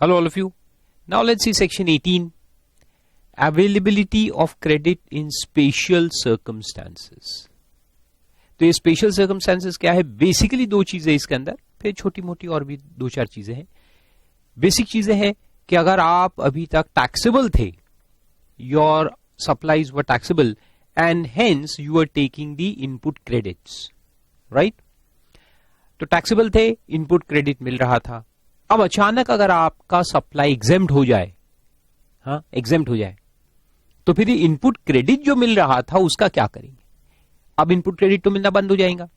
Hello all of you. Now let's see section 18. Availability of credit in special circumstances. तो ये special circumstances क्या है? Basically दो चीजें इसके अंदर, फिर छोटी मोटी और भी दो चार चीजें हैं. बेसिक चीजें हैं कि अगर आप अभी तक टैक्सेबल थे, your supplies were taxable and hence you are taking the input credits, right? तो टैक्सेबल थे, इनपुट क्रेडिट मिल रहा था. अब अचानक अगर आपका सप्लाई एग्जेम्प्ट हो जाए, हाँ एग्जेम्प्ट हो जाए, तो फिर इनपुट क्रेडिट जो मिल रहा था उसका क्या करेंगे? अब इनपुट क्रेडिट तो मिलना बंद हो जाएगा.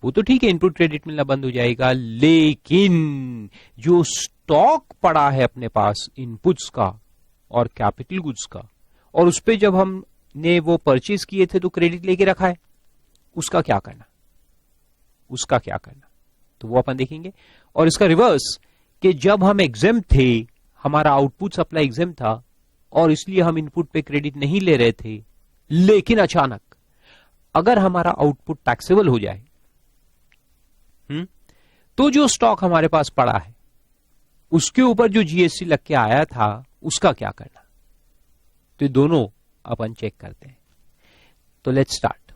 वो तो ठीक है, इनपुट क्रेडिट मिलना बंद हो जाएगा, लेकिन जो स्टॉक पड़ा है अपने पास इनपुट्स का और कैपिटल गुड्स का, और उस पे जब हमने वो परचेज किए थे तो क्रेडिट लेके रखा है, उसका क्या करना? उसका क्या करना? तो वो अपन देखेंगे. और इसका रिवर्स कि जब हम एग्जेम्प्ट थे, हमारा आउटपुट सप्लाई एग्जेम्प्ट था और इसलिए हम इनपुट पे क्रेडिट नहीं ले रहे थे, लेकिन अचानक अगर हमारा आउटपुट टैक्सेबल हो जाए, तो जो स्टॉक हमारे पास पड़ा है उसके ऊपर जो जीएसटी लग के आया था उसका क्या करना? तो ये दोनों अपन चेक करते हैं. तो लेट्स स्टार्ट.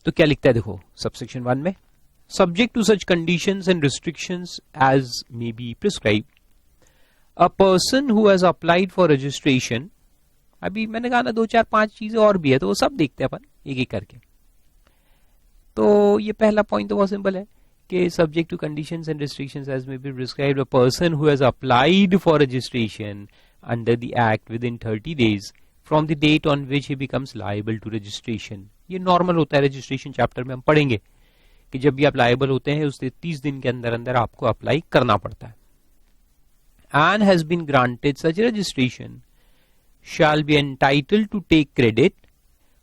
तो क्या लिखता है देखो सबसेक्शन 1 में, subject to such conditions and restrictions as may be prescribed, a person who has applied for registration. अभी मैंने कहा ना 2 4 5 चीजें और भी है, तो वो सब देखते हैं अपन एक एक करके. तो ये पहला पॉइंट तो बहुत सिंपल है कि subject to conditions and restrictions as may be prescribed, a person who has applied for registration under the act within 30 days from the date on which he becomes liable to registration. ये normal होता है, registration chapter में हम पढ़ेंगे कि जब भी आप लायबल होते हैं उससे 30 दिन के अंदर अंदर आपको अप्लाई करना पड़ता है. And has been granted such registration shall be entitled to take credit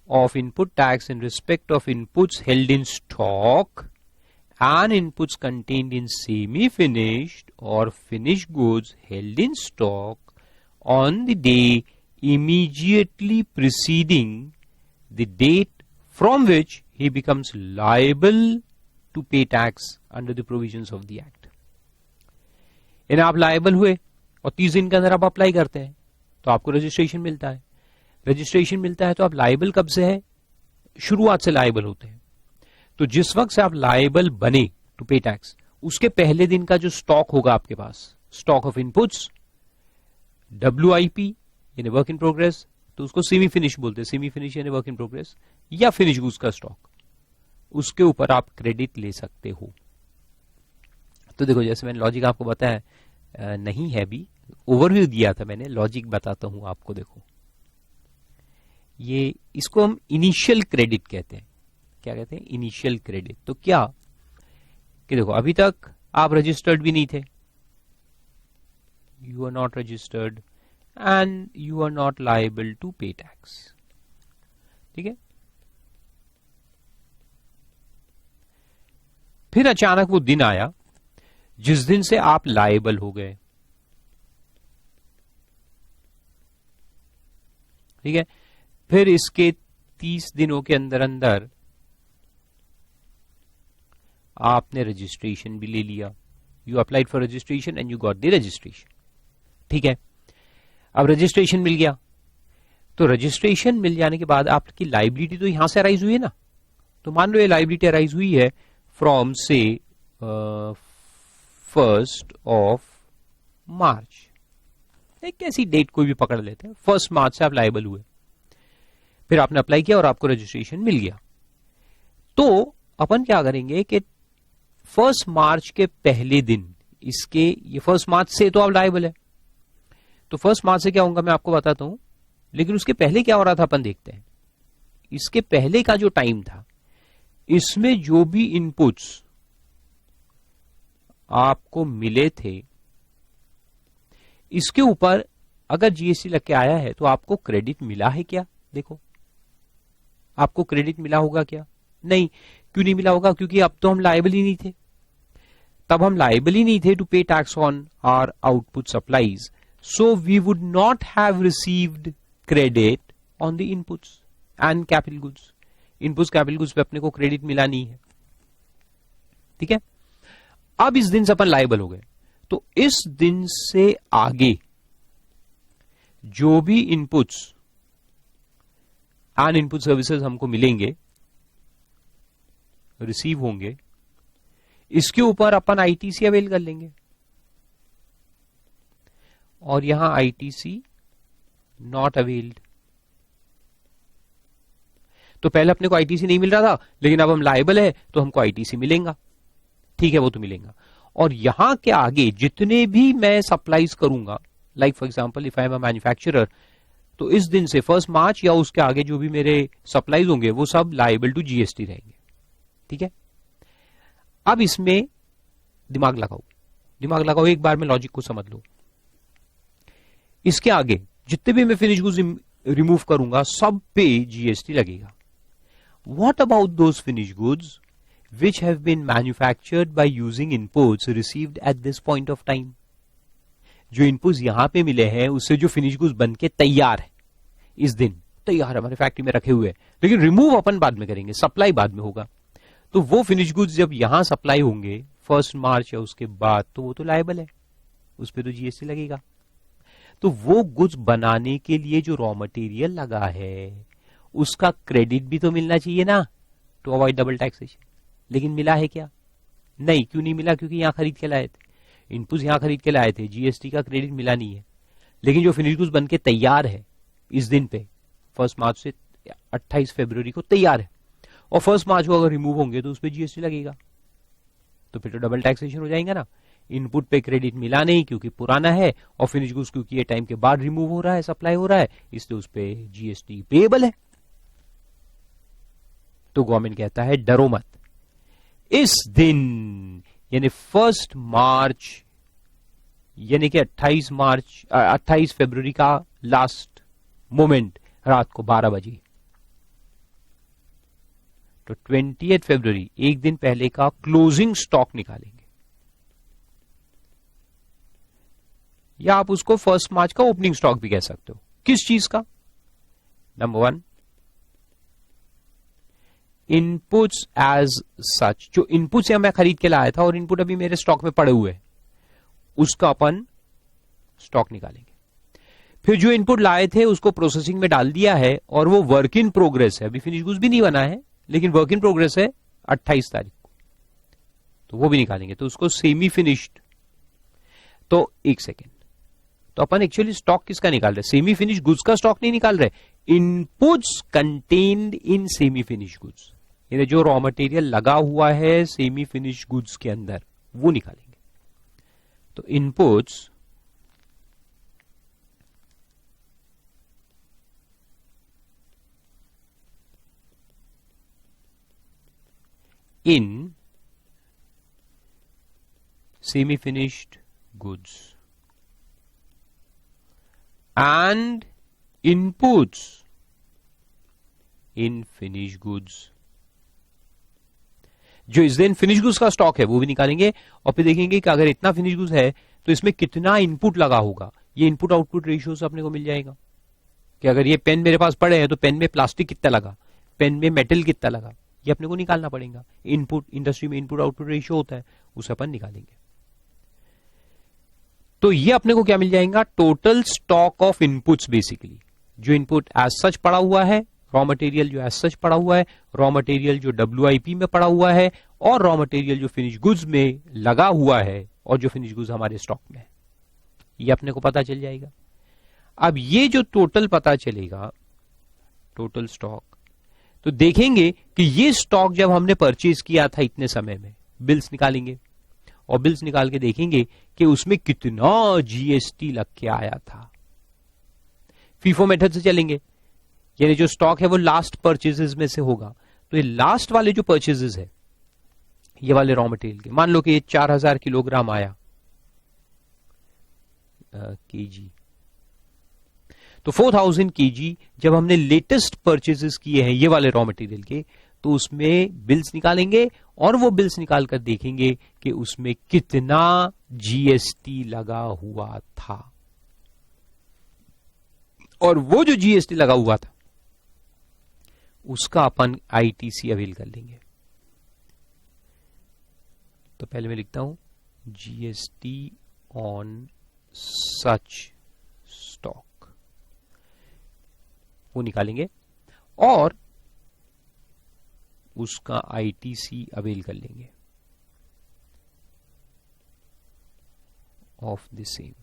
of input tax in respect of inputs held in stock and inputs contained in semi finished और finished goods held in stock on the day immediately preceding the date from which he becomes liable to pay tax under the provisions of the act. इन आप liable हुए और 30 दिन के अंदर आप apply करते हैं तो आपको रजिस्ट्रेशन मिलता है. रजिस्ट्रेशन मिलता है तो आप लायबल कब से है? शुरुआत से लायबल होते हैं. तो जिस वक्त से आप लायबल बने टू पे टैक्स, उसके पहले दिन का जो स्टॉक होगा आपके पास, स्टॉक ऑफ इनपुट्स, WIP यानी वर्क इन प्रोग्रेस, तो उसको सेमी फिनिश बोलते हैं. सेमी फिनिश यानी वर्क इन प्रोग्रेस या फिनिश गुड्स का स्टॉक, उसके ऊपर आप क्रेडिट ले सकते हो. तो देखो जैसे मैंने लॉजिक आपको बताया, नहीं है भी, ओवरव्यू दिया था मैंने, लॉजिक बताता हूं आपको. देखो ये इसको हम इनिशियल क्रेडिट कहते हैं. क्या कहते हैं? Initial credit. तो क्या कि देखो अभी तक आप रजिस्टर्ड भी नहीं थे, you are not registered and you are not liable to pay tax. ठीक है. फिर अचानक वो दिन आया जिस दिन से आप लायबल हो गए. ठीक है. फिर इसके 30 दिनों के अंदर अंदर आपने रजिस्ट्रेशन भी ले लिया. You applied for registration and you got the registration. ठीक है. अब रजिस्ट्रेशन मिल गया, तो रजिस्ट्रेशन मिल जाने के बाद आपकी लाइबिलिटी तो यहां से अराइज हुई है ना. तो मान लो ये लाइबिलिटी अराइज हुई है फ्रॉम से 1 मार्च, एक ऐसी डेट कोई भी पकड़ लेते हैं, 1 मार्च से आप लाइबल हुए, फिर आपने अप्लाई किया और आपको रजिस्ट्रेशन मिल गया. तो अपन क्या करेंगे कि 1 मार्च के पहले दिन, इसके ये 1 मार्च से तो आप लाइबल है, तो 1 मार्च से क्या होगा मैं आपको बताता हूं, लेकिन उसके पहले क्या हो रहा था अपन देखते हैं. इसके पहले का जो टाइम था, इसमें जो भी इनपुट्स आपको मिले थे, इसके ऊपर अगर जीएसटी लग के आया है तो आपको क्रेडिट मिला है क्या? देखो आपको क्रेडिट मिला होगा क्या? नहीं. क्यों नहीं मिला होगा? क्योंकि अब तो हम लायबल ही नहीं थे. तब हम लायबल ही नहीं थे to pay tax on our output supplies. So we would not have received credit on the inputs and capital goods. Inputs capital goods पे अपने को क्रेडिट मिला नहीं है. ठीक है. अब इस दिन से अपन लायबल हो गए, तो इस दिन से आगे जो भी इनपुट्स एंड इनपुट सर्विसेज हमको मिलेंगे, रिसीव होंगे, इसके ऊपर अपन आईटीसी अवेल कर लेंगे। और यहां आईटीसी नॉट अवेल्ड। तो पहले अपने को आईटीसी नहीं मिल रहा था, लेकिन अब हम लायबल है तो हमको आईटीसी मिलेगा। ठीक है, वो तो मिलेगा। और यहां के आगे जितने भी मैं सप्लाईज करूंगा, like for example if I am a manufacturer, तो इस दिन से 1 मार्च या उसके आगे जो भी मेरे सप्लाईज होंगे वो सब लायबल टू जीएसटी रहेंगे। ठीक है, अब इसमें दिमाग लगाओ, एक बार में लॉजिक को समझ लो। इसके आगे जितने भी मैं फिनिश गुड्स रिमूव करूंगा सब पे जीएसटी लगेगा। What about those finish goods which have been manufactured by using inputs received at this point of time? जो इनपुट्स यहां पे मिले हैं उससे जो फिनिश गुड्स बन के तैयार है, इस दिन तैयार हमारे फैक्ट्री में रखे हुए हैं, लेकिन रिमूव अपन बाद में करेंगे, सप्लाई बाद में होगा। तो वो फिनिश गुड्स जब यहां सप्लाई होंगे 1 मार्च या उसके बाद, तो वो तो लायबल है, उस पर तो जीएसटी लगेगा। तो वो गुड्स बनाने के लिए जो रॉ मटेरियल लगा है उसका क्रेडिट भी तो मिलना चाहिए ना, टू अवॉइड डबल टैक्सेशन। लेकिन मिला है क्या? नहीं। क्यों नहीं मिला? क्योंकि यहां खरीद के लाए थे, इनपुट्स यहां खरीद के लाए थे, जीएसटी का क्रेडिट मिला नहीं है। लेकिन जो फिनिश गुड्स बनके तैयार है इस दिन पे 1 मार्च से 28 फरवरी को तैयार है, और 1 मार्च को अगर रिमूव होंगे तो उस पर जीएसटी लगेगा, तो फिर तो डबल टैक्सेशन हो जाएगा ना। इनपुट पे क्रेडिट मिला नहीं क्योंकि पुराना है, और फिनिश गुड्स क्योंकि ये टाइम के बाद रिमूव हो रहा है, सप्लाई हो रहा है, इसलिए उस पे जीएसटी पेएबल है। तो गवर्नमेंट कहता है डरो मत, इस दिन यानी 1 मार्च यानी कि 28 फरवरी का लास्ट मोमेंट रात को 12 बजे, तो 28 फरवरी एक दिन पहले का क्लोजिंग स्टॉक निकालेंगे, या आप उसको 1 मार्च का ओपनिंग स्टॉक भी कह सकते हो। किस चीज का? नंबर 1, इनपुट्स एज सच, जो इनपुट्स मैं खरीद के लाया था और इनपुट अभी मेरे स्टॉक में पड़े हुए हैं, उसका अपन स्टॉक निकालेंगे। फिर जो इनपुट लाए थे उसको प्रोसेसिंग में डाल दिया है और वो वर्क इन प्रोग्रेस है, अभी फिनिश गुड्स भी नहीं बना है लेकिन वर्क इन प्रोग्रेस है 28 तारीख को, तो वो भी निकालेंगे, तो उसको सेमी फिनिश्ड। तो एक सेकेंड, तो अपन एक्चुअली स्टॉक किसका निकाल रहे? सेमी फिनिश गुड्स का स्टॉक नहीं निकाल रहे, inputs contained in semi finish goods, यानी जो रॉ मटेरियल लगा हुआ है सेमी फिनिश गुड्स के अंदर, वो निकालेंगे। तो inputs in semi-finished goods and inputs in finished goods। जो इस दिन फिनिश गुड्स का स्टॉक है वो भी निकालेंगे, और फिर देखेंगे कि अगर इतना फिनिश गुड्स है तो इसमें कितना इनपुट लगा होगा। ये इनपुट आउटपुट रेशियो से अपने को मिल जाएगा कि अगर ये पेन मेरे पास पड़े हैं तो पेन में प्लास्टिक कितना लगा, पेन में मेटल कितना लगा, ये अपने को निकालना पड़ेगा। इनपुट, इंडस्ट्री में इनपुट आउटपुट रेशियो होता है, उसे अपन निकालेंगे। तो ये अपने को क्या मिल जाएगा? Total stock of inputs, basically जो इनपुट एज सच पड़ा हुआ है, रॉ मटेरियल जो एज सच पड़ा हुआ है, रॉ मटेरियल जो WIP में पड़ा हुआ है, और रॉ मटेरियल जो फिनिश गुड्स में लगा हुआ है, और जो फिनिश गुड्स हमारे स्टॉक में है, ये अपने को पता चल जाएगा। अब ये जो टोटल पता चलेगा, टोटल स्टॉक, तो देखेंगे कि ये स्टॉक जब हमने परचेज किया था इतने समय में, बिल्स निकालेंगे, और बिल्स निकाल के देखेंगे कि उसमें कितना जीएसटी लग के आया था। फीफो मेथड से चलेंगे, यानी जो स्टॉक है वो लास्ट परचेजेस में से होगा, तो ये लास्ट वाले जो परचेजेस है ये वाले रॉ मटेरियल के, मान लो कि ये 4000 किलोग्राम आया केजी, तो 4000 केजी जब हमने लेटेस्ट परचेजेस किए हैं ये वाले रॉ मटेरियल के, तो उसमें बिल्स निकालेंगे, और वो बिल्स निकाल कर देखेंगे कि उसमें कितना जीएसटी लगा हुआ था, और वो जो जीएसटी लगा हुआ था उसका अपन आईटीसी अवेल कर लेंगे। तो पहले मैं लिखता हूं जीएसटी ऑन सच स्टॉक, वो निकालेंगे और उसका ITC अवेल कर लेंगे ऑफ द सेम।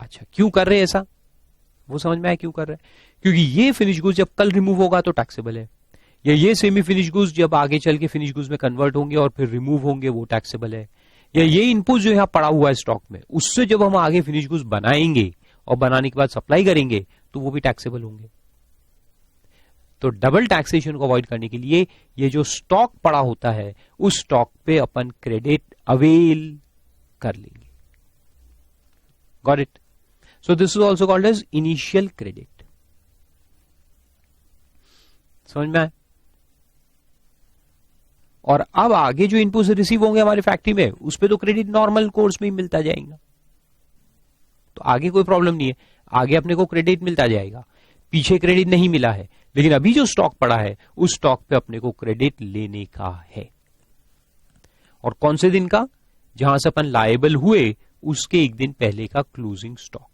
अच्छा, क्यों कर रहे हैं ऐसा, वो समझ में आया क्यों कर रहे हैं? क्योंकि ये फिनिश गुड्स जब कल रिमूव होगा तो टैक्सेबल है, या ये सेमी फिनिश गुड्स जब आगे चल के फिनिश गुड्स में कन्वर्ट होंगे और फिर रिमूव होंगे वो टैक्सेबल है, या ये इनपुट जो यहां पड़ा हुआ है स्टॉक में, उससे जब हम आगे फिनिश गुड्स बनाएंगे और बनाने के बाद सप्लाई करेंगे तो वो भी टैक्सेबल होंगे। तो डबल टैक्सेशन को अवॉइड करने के लिए ये जो स्टॉक पड़ा होता है उस स्टॉक पे अपन क्रेडिट अवेल कर लेंगे। Got it? So this is also called as initial credit. समझ में आए? और अब आगे जो इनपुट रिसीव होंगे हमारे फैक्ट्री में उस पे तो क्रेडिट नॉर्मल कोर्स में ही मिलता जाएगा, तो आगे कोई प्रॉब्लम नहीं है, आगे अपने को क्रेडिट मिलता जाएगा। पीछे क्रेडिट नहीं मिला है, लेकिन अभी जो स्टॉक पड़ा है उस स्टॉक पे अपने को क्रेडिट लेने का है। और कौन से दिन का? जहां से अपन लायबल हुए उसके एक दिन पहले का closing stock.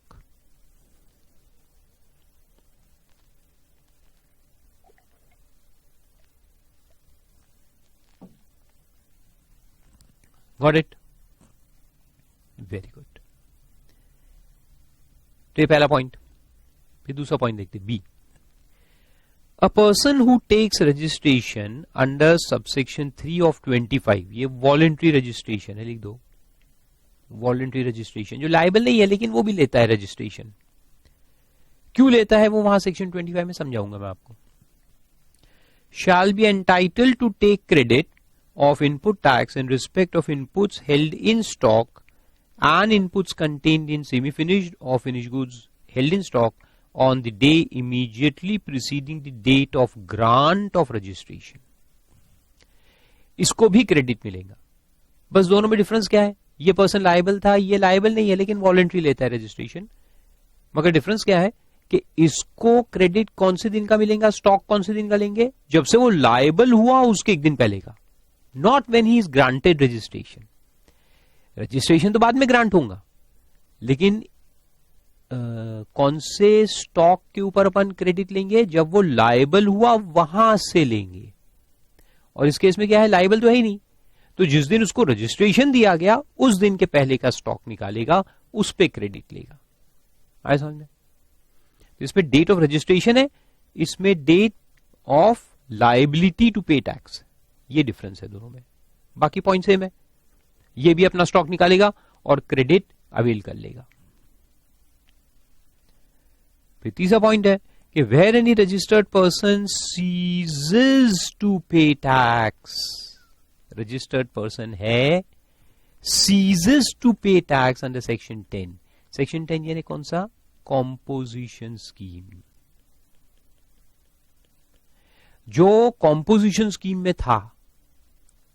Got it? Very good. तो ये पहला पॉइंट। फिर दूसरा पॉइंट देखते, B. A person who takes registration under subsection 3 of 25, ये वॉलंटरी रजिस्ट्रेशन है, लिख दो वॉलंटरी रजिस्ट्रेशन, जो लायबल नहीं है लेकिन वो भी लेता है रजिस्ट्रेशन। क्यों लेता है वो वहां सेक्शन 25 में समझाऊंगा मैं आपको। Shall be entitled to take credit of input tax in respect of inputs held in stock and inputs contained in semi-finished or finished goods held in stock on the day immediately preceding the date of grant of registration. इसको भी credit मिलेगा। बस दोनों में difference क्या है? ये person liable था, ये लायबल नहीं है लेकिन वॉलंटरी लेता है रजिस्ट्रेशन। मगर डिफरेंस क्या है कि इसको क्रेडिट कौन से दिन का मिलेगा, स्टॉक कौन से दिन का लेंगे? जब से वो लायबल हुआ उसके एक दिन पहले का, not when he is granted registration. Registration तो बाद में ग्रांट होगा, लेकिन कौन से स्टॉक के ऊपर अपन क्रेडिट लेंगे? जब वो लायबल हुआ वहां से लेंगे। और इस केस में क्या है, लायबल तो है ही नहीं, तो जिस दिन उसको रजिस्ट्रेशन दिया गया उस दिन के पहले का स्टॉक निकालेगा, उस पे क्रेडिट लेगा। आया समझ में? तो इसमें डेट ऑफ रजिस्ट्रेशन है, इसमें date of liability to pay tax, ये डिफरेंस है दोनों में। बाकी पॉइंट सेम है, ये भी अपना स्टॉक निकालेगा और क्रेडिट अवेल कर लेगा। फिर तीसरा पॉइंट है कि where any registered person ceases to pay tax, registered person है, ceases to pay tax under section 10। Section 10 यानी कौन सा? Composition scheme. जो कॉम्पोजिशन स्कीम में था,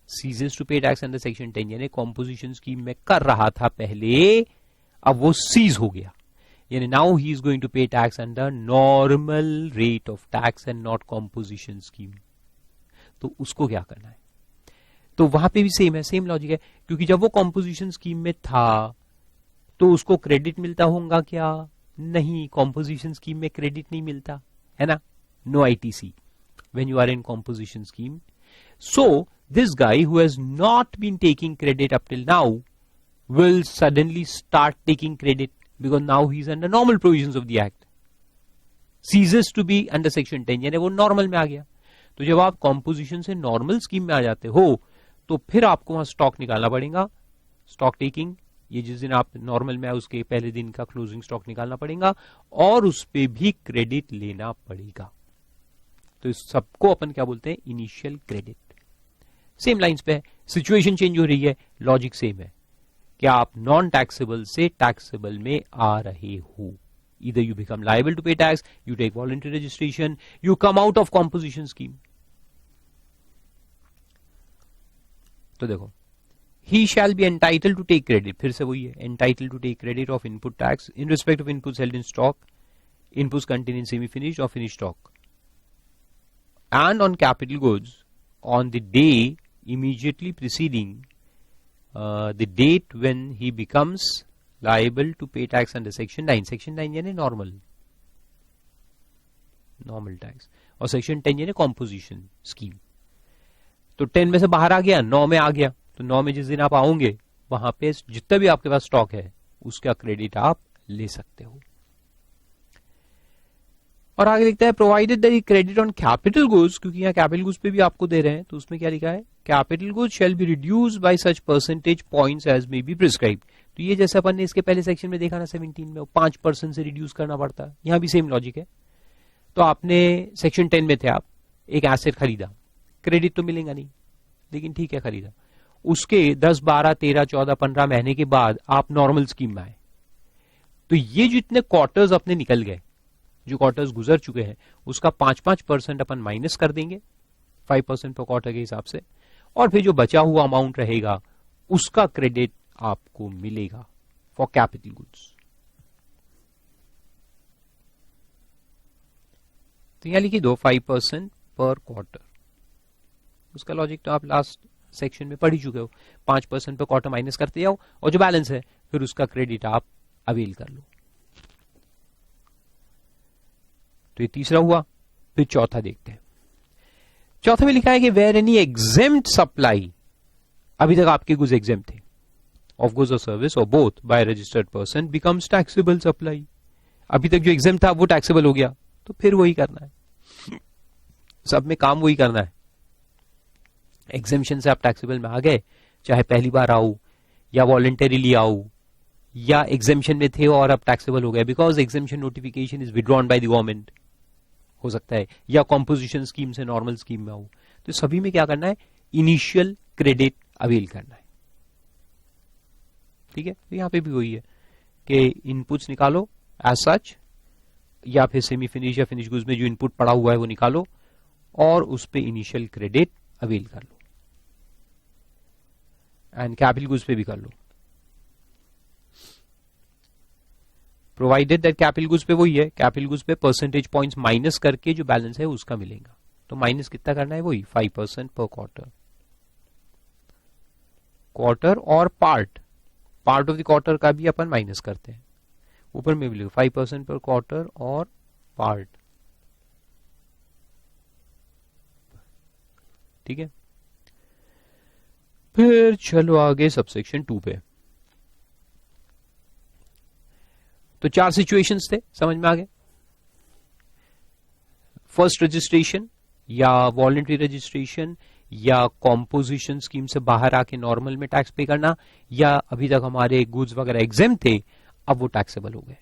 ceases to pay tax under section 10 यानी कॉम्पोजिशन स्कीम में कर रहा था पहले, अब वो सीज हो गया, यानी now he is going to pay tax under normal rate of tax and not composition scheme. तो उसको क्या करना है? तो वहां पे भी सेम है, सेम लॉजिक है, क्योंकि जब वो कॉम्पोजिशन स्कीम में था तो उसको क्रेडिट मिलता होगा क्या? नहीं, कॉम्पोजिशन स्कीम में क्रेडिट नहीं मिलता है ना, no ITC when you are in composition scheme. So this guy who has not been taking credit up till now will suddenly start taking credit because now he is under normal provisions of the act. Ceases to be under section 10 यानी वो normal में आ गया। तो जब आप composition से normal scheme में आ जाते हो तो फिर आपको वहां स्टॉक निकालना पड़ेगा। स्टॉक टेकिंग, ये जिस दिन आप नॉर्मल में आए उसके पहले दिन का क्लोजिंग स्टॉक निकालना पड़ेगा और उस पर भी क्रेडिट लेना पड़ेगा। तो इस सबको अपन क्या बोलते हैं? Initial credit. सेम लाइंस पे है, सिचुएशन चेंज हो रही है, लॉजिक सेम है कि आप नॉन टैक्सेबल से टैक्सेबल में आ रहे हो। Either you become liable to pay tax, you take voluntary registration, you come out of composition scheme. तो देखो, he shall be entitled to take credit, फिर से वही है, entitled to take credit of input tax in respect of inputs held in stock, inputs contained in semi-finished or finished stock, and on capital goods on the day immediately preceding the date when he becomes liable to pay tax under section 9। Section 9 यानी normal tax, और section 10 यानी composition scheme. तो 10 में से बाहर आ गया, 9 में आ गया, तो 9 में जिस दिन आप आओगे वहां पे जितना भी आपके पास स्टॉक है उसका क्रेडिट आप ले सकते हो। और आगे लिखता है provided that credit on capital goods, क्योंकि यहाँ कैपिटल गुड्स पे भी आपको दे रहे हैं, तो उसमें क्या लिखा है, capital goods shall be reduced by such percentage points as may be prescribe. तो ये जैसे अपन ने इसके पहले सेक्शन में देखा ना 17 में, 5% से रिड्यूस करना पड़ता है, यहां भी सेम लॉजिक है। तो आपने सेक्शन 10 में थे, आप एक एसेट खरीदा, क्रेडिट तो मिलेगा नहीं, लेकिन ठीक है खरीदा, उसके 10, 12, 13, 14, 15 महीने के बाद आप नॉर्मल स्कीम में आए, तो ये जितने क्वार्टर्स अपने निकल गए, जो क्वार्टर्स गुजर चुके हैं, उसका 5-5% अपन माइनस कर देंगे 5% पर क्वार्टर के हिसाब से, और फिर जो बचा हुआ अमाउंट रहेगा उसका क्रेडिट आपको मिलेगा फॉर कैपिटल गुड्स। तो यहां लिखिए दो 5% पर क्वार्टर। उसका लॉजिक तो आप लास्ट सेक्शन में पढ़ ही चुके हो, 5% पर क्वार्टर माइनस करते जाओ और जो बैलेंस है फिर उसका क्रेडिट आप अवेल कर लो। तो ये तीसरा हुआ। फिर चौथा देखते हैं। चौथे में लिखा है कि वेयर एनी एग्जेम्प्ट सप्लाई, अभी तक आपके गुड्स एग्जेम्प्ट थे, ऑफ गुड्स और सर्विस और both by registered person becomes taxable supply. अभी तक जो एग्जेम्प्ट था वो टैक्सेबल हो गया, तो फिर वही करना है, सब में काम वही करना है। एग्जेम्पशन से आप टैक्सेबल में आ गए, चाहे पहली बार आओ या वॉलंटरीली आओ, या एग्जेम्पशन में थे और अब टैक्सेबल हो गए because exemption notification is withdrawn by the government, हो सकता है, या कॉम्पोजिशन स्कीम से नॉर्मल स्कीम में आओ, तो सभी में क्या करना है, इनिशियल क्रेडिट अवेल करना है। ठीक है, तो यहां पे भी वही है कि इनपुट्स निकालो एज सच, या फिर सेमी फिनिश या फिनिश गुड्स में जो इनपुट पड़ा हुआ है वो निकालो और उस पे इनिशियल क्रेडिट अवेल कर लो, एंड कैपिटल गुड्स पे भी कर लो, प्रोवाइडेड दैट कैपिटल गुड्स पे वही है, कैपिटल गुड्स पे परसेंटेज पॉइंट्स माइनस करके जो बैलेंस है उसका मिलेगा। तो माइनस कितना करना है, वही 5% पर क्वार्टर और पार्ट ऑफ द क्वार्टर का भी अपन माइनस करते हैं, ऊपर में भी लिखो 5% पर क्वार्टर और पार्ट। ठीक है, फिर चलो आगे सबसेक्शन 2 पे। तो 4 सिचुएशंस थे, समझ में आ गए। फर्स्ट रजिस्ट्रेशन या वॉलंटरी रजिस्ट्रेशन या कॉम्पोजिशन स्कीम से बाहर आके नॉर्मल में टैक्स पे करना, या अभी तक हमारे गुड्स वगैरह एग्जेम्प्ट थे अब वो टैक्सेबल हो गए।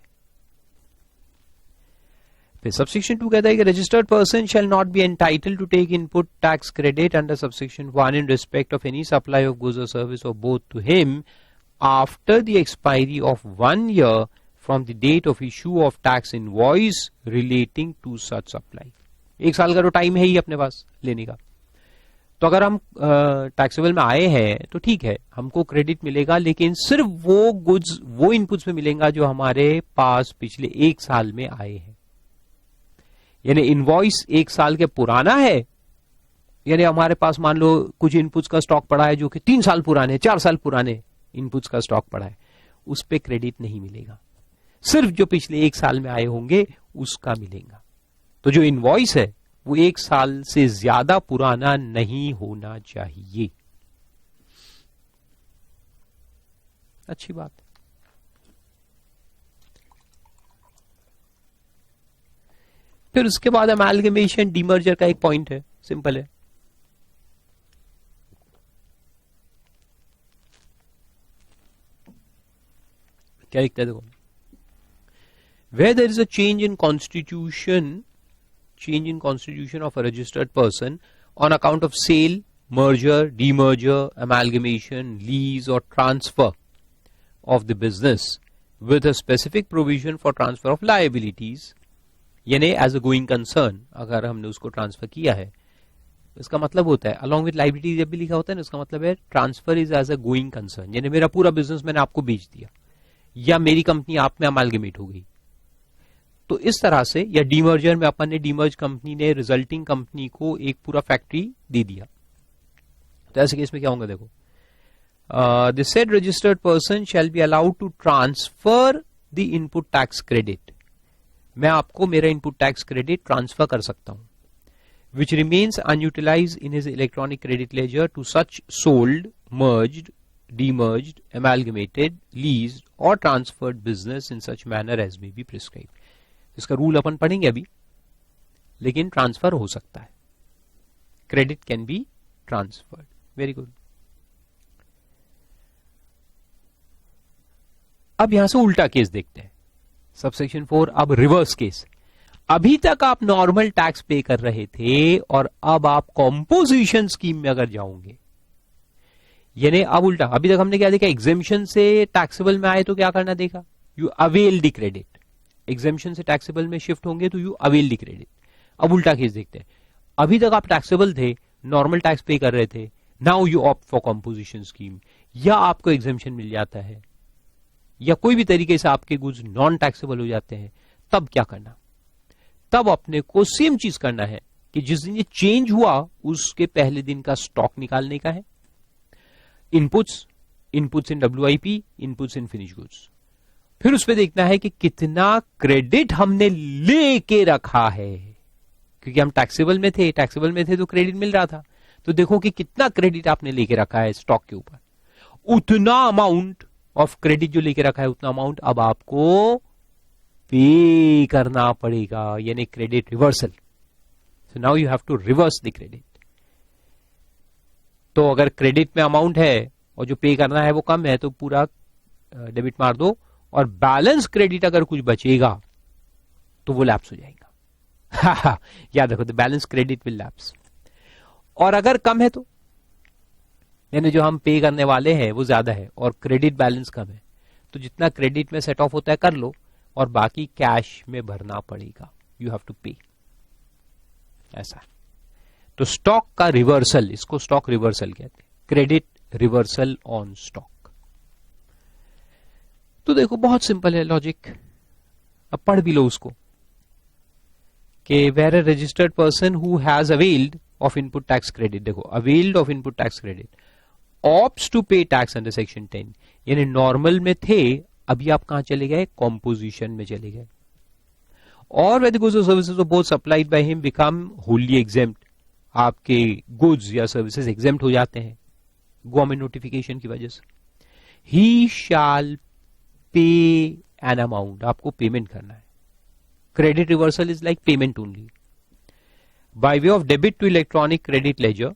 फिर सबसेक्शन 2 कहता है कि registered person shall not be entitled to take input tax credit under subsection 1 in respect of any supply of goods और सर्विस और both to him after the expiry of 1 year from the date of issue of tax invoice relating to such supply। 1 साल का तो time है ही अपने पास लेने का। तो अगर हम टैक्सेबल में आए हैं तो ठीक है, हमको क्रेडिट मिलेगा, लेकिन सिर्फ वो गुड्स वो इनपुट्स में मिलेगा जो हमारे पास पिछले 1 साल में आए हैं। यानी इनवॉइस 1 साल के पुराना है, यानी हमारे पास मान लो कुछ इनपुट्स का स्टॉक पड़ा है जो कि 3 साल पुराने, 4 साल पुराने इनपुट्स का स्टॉक पड़ा है, उस पर क्रेडिट नहीं मिलेगा, सिर्फ जो पिछले 1 साल में आए होंगे उसका मिलेगा। तो जो इनवॉइस है वो 1 साल से ज्यादा पुराना नहीं होना चाहिए। अच्छी बात। फिर उसके बाद अमैलगमेशन डीमर्जर का एक पॉइंट है, सिंपल है। क्या लिखता है देखो, where there is a change in constitution of a registered person on account of sale, merger, demerger, amalgamation, lease or transfer of the business with a specific provision for transfer of liabilities, यानी as a going concern, अगर हमने उसको transfer किया है, इसका मतलब होता है along with liabilities जब भी लिखा होता है ना, उसका मतलब है transfer is as a going concern, यानी मेरा पूरा बिजनेस मैंने आपको बेच दिया या मेरी कंपनी आप में अमालगमेट हो गई, तो इस तरह से, या डीमर्जर में अपन ने डीमर्ज कंपनी ने रिजल्टिंग कंपनी को एक पूरा फैक्ट्री दे दिया। तो ऐसे केस में क्या होगा देखो, the said registered person shall be allowed to transfer the input tax credit. मैं आपको मेरा input tax credit transfer कर सकता हूं, which remains unutilized in his electronic credit ledger to such sold, merged, demerged, amalgamated, leased or transferred business in such manner as may be prescribed. इसका rule अपन पढ़ेंगे अभी, लेकिन ट्रांसफर हो सकता है. Credit can be transferred. Very good. अब यहां से उल्टा केस देखते हैं. सबसेक्शन 4 अब रिवर्स केस. अभी तक आप नॉर्मल टैक्स पे कर रहे थे और अब आप कॉम्पोजिशन स्कीम में अगर जाओगे, यानी अब उल्टा. अभी तक हमने क्या देखा, एग्जेम्पशन से टैक्सेबल में आए तो क्या करना देखा, you avail the credit. Exemption से टैक्सेबल में शिफ्ट होंगे तो यू अवेल द क्रेडिट. अब उल्टा केस देखते हैं. अभी तक आप टैक्सेबल थे, नॉर्मल टैक्स पे कर रहे थे, now you opt for composition scheme, या आपको एग्जेम्पशन मिल जाता है या कोई भी तरीके से आपके गुड्स नॉन टैक्सेबल हो जाते हैं. तब क्या करना, तब अपने को सेम चीज करना है कि जिस दिन ये चेंज हुआ उसके पहले दिन का स्टॉक निकालने का है. इनपुट्स इन WIP, इनपुट्स इन फिनिश गुड्स. फिर उस पर देखना है कि कितना क्रेडिट हमने लेके रखा है, क्योंकि हम टैक्सेबल में थे तो क्रेडिट मिल रहा था. तो देखो कि कितना क्रेडिट आपने लेके रखा है स्टॉक के ऊपर. उतना अमाउंट ऑफ क्रेडिट जो लेके रखा है, उतना अमाउंट अब आपको पे करना पड़ेगा, यानी credit reversal. So now you have to reverse the credit. तो अगर क्रेडिट में अमाउंट है और जो पे करना है वो कम है तो पूरा डेबिट मार दो, और बैलेंस क्रेडिट अगर कुछ बचेगा तो वो लैप्स हो जाएगा. याद रखो, the balance credit will lapse. और अगर कम है तो, यानी जो हम पे करने वाले हैं वो ज्यादा है और क्रेडिट बैलेंस कम है, तो जितना क्रेडिट में सेट ऑफ होता है कर लो और बाकी कैश में भरना पड़ेगा. यू हैव टू पे. ऐसा. तो स्टॉक का रिवर्सल, इसको स्टॉक रिवर्सल कहते हैं, क्रेडिट रिवर्सल ऑन स्टॉक. तो देखो बहुत सिंपल है लॉजिक. अब पढ़ भी लो उसको कि where a registered person who has availed of input tax credit. देखो, availed of input tax credit opts to pay tax under section 10. यानी नॉर्मल में थे, अभी आप कहां चले गए, कॉम्पोजिशन में चले गए. और वेर द गुड्स और services of both supplied by him become wholly exempt. आपके गुड्स या सर्विसेज एग्जेम्प्ट हो जाते हैं गवर्नमेंट नोटिफिकेशन की वजह से. ही शैल पे एन अमाउंट. आपको पेमेंट करना है. Credit reversal is like payment only by way of debit to electronic credit ledger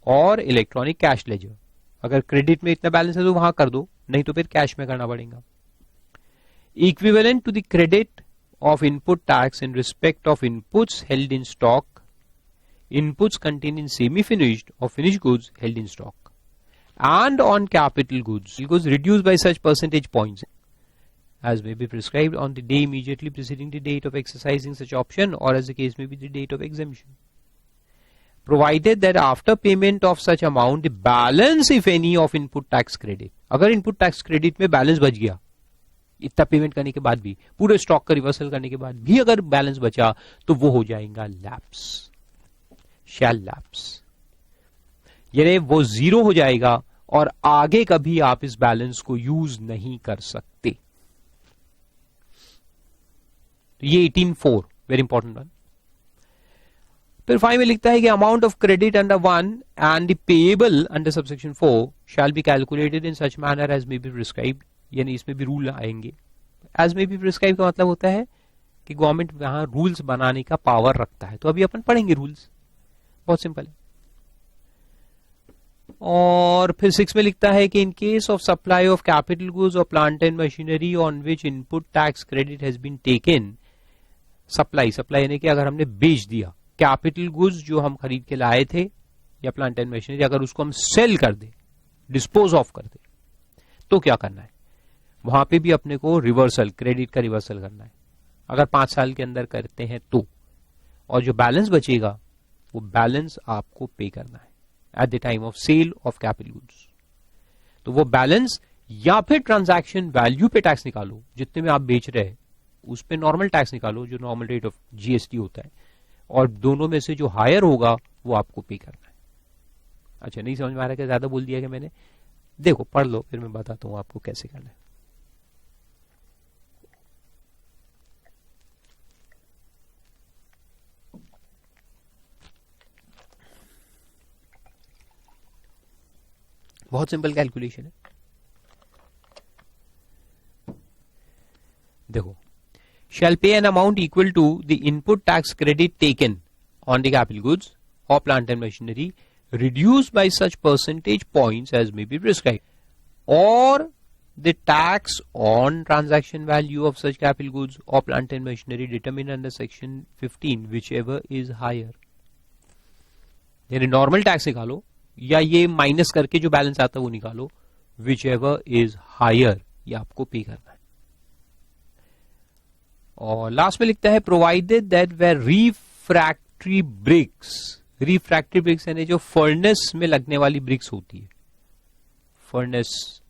और इलेक्ट्रॉनिक कैश लेजर. अगर क्रेडिट में इतना बैलेंस है तो वहां कर दो, नहीं तो फिर कैश में करना पड़ेगा. Equivalent to the credit of input tax in respect of inputs held in stock, inputs contained in semi-finished or finished goods held in stock, and on capital goods reduced by such percentage points as may be prescribed on the day immediately preceding the date of exercising such option, or as the case may be the date of exemption, provided that after payment of such amount the balance if any of input tax credit. अगर input tax credit में balance बच गया, इतना payment करने के बाद भी, पूरे स्टॉक का रिवर्सल करने के बाद भी अगर बैलेंस बचा तो वो हो जाएगा लैप्स. शैल लैप्स, यानी वो जीरो हो जाएगा और आगे कभी आप इस बैलेंस को यूज नहीं कर सकते. तो ये 18(4) वेरी इंपॉर्टेंट वन. फिर 5 में लिखता है कि amount of credit under 1 and the payable under subsection 4 shall be calculated in such manner as may be prescribed. यानी इसमें भी रूल आएंगे. एज मे बी प्रिस्क्राइब का मतलब होता है कि गवर्नमेंट यहां रूल्स बनाने का पावर रखता है. तो अभी अपन पढ़ेंगे रूल्स, बहुत सिंपल है. और फिर 6 में लिखता है कि in case of supply of capital goods और plant and machinery on which input tax credit has been taken. Supply यानी कि अगर हमने बेच दिया कैपिटल गुड्स जो हम खरीद के लाए थे या प्लांट एंड मशीनरी, अगर उसको हम सेल कर दे, डिस्पोज ऑफ कर दे, तो क्या करना है, वहां पे भी अपने को रिवर्सल, क्रेडिट का रिवर्सल करना है. अगर 5 साल के अंदर करते हैं तो, और जो बैलेंस बचेगा वो बैलेंस आपको पे करना है at the time of sale of capital goods. तो वो बैलेंस या फिर ट्रांजैक्शन वैल्यू पे टैक्स निकालो, जितने में आप बेच रहे हैं उस पे नॉर्मल टैक्स निकालो जो नॉर्मल रेट ऑफ जीएसटी होता है, और दोनों में से जो हायर होगा वो आपको पे करना है. अच्छा, नहीं समझ में आ रहा है, ज्यादा बोल दिया कि मैंने. देखो पढ़ लो, फिर मैं बताता हूं आपको कैसे करना है। बहुत सिंपल कैलकुलेशन है। देखो, shall pay an amount equal to the input tax credit taken on the capital goods or plant and machinery reduced by such percentage points as may be prescribed, or the tax on transaction value of such capital goods or plant and machinery determined under section 15 whichever is higher। यानी normal tax निकालो या ये minus करके जो balance आता है वो निकालो, whichever is higher, ये आपको पे करना है। और लास्ट में लिखता है provided that where refractory bricks, refractory bricks यानी जो फर्नेस में लगने वाली ब्रिक्स होती है, फर्नेस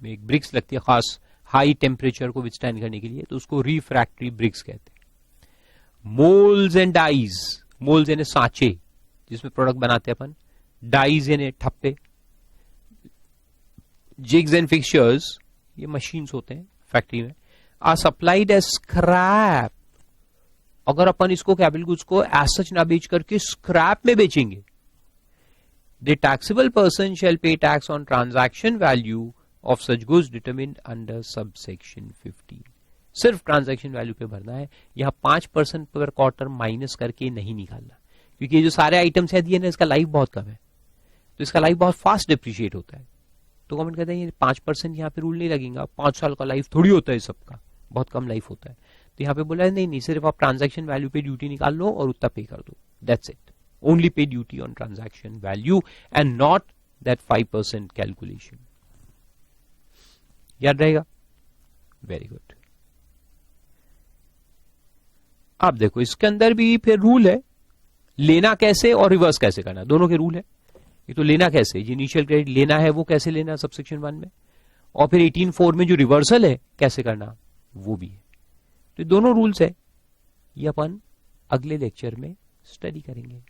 में एक ब्रिक्स लगती है खास हाई टेम्परेचर को विथस्टैंड करने के लिए, तो उसको रिफ्रैक्टरी ब्रिक्स कहते हैं। मोल्ड्स एंड डाइज, मोल्ड्स यानी सांचे जिसमें प्रोडक्ट बनाते हैं अपन, डाइज यानी ठप्पे, जिग्स एंड फिक्सचर्स ये मशीन्स होते हैं फैक्ट्री में, आर सप्लाइड एज स्क्रैप। अगर अपन इसको कैपिटल गुड्स को एज सच ना बेच करके स्क्रैप में बेचेंगे, द टैक्सेबल पर्सन शैल पे tax on transaction value of such goods determined under subsection 15। सिर्फ ट्रांजैक्शन वैल्यू पे भरना है, यहां 5% पर क्वार्टर माइनस करके नहीं निकालना, क्योंकि ये जो सारे आइटम्स है दिए ना इसका लाइफ बहुत कम है, तो इसका लाइफ बहुत फास्ट डिप्रिशिएट होता है। तो गवर्नमेंट कहते हैं ये 5% यहाँ पे रूल नहीं लगेगा, 5 साल का लाइफ थोड़ी होता है सबका, बहुत कम लाइफ होता है। तो यहाँ पे बोला है नहीं, सिर्फ आप ट्रांजैक्शन वैल्यू पे ड्यूटी निकाल लो और उतना पे कर दो, that's it. Only pay duty on transaction value and not that 5% calculation. याद रहेगा? Very good. आप देखो इसके अंदर भी फिर रूल है, लेना कैसे और रिवर्स कैसे करना, दोनों के रूल है। ये तो लेना कैसे, जो इनिशियल क्रेडिट लेना है वो कैसे लेना सबसेक्शन 1 में, और फिर 18(4) में जो रिवर्सल है कैसे करना वो भी है। तो दोनों रूल्स है, ये अपन अगले लेक्चर में स्टडी करेंगे।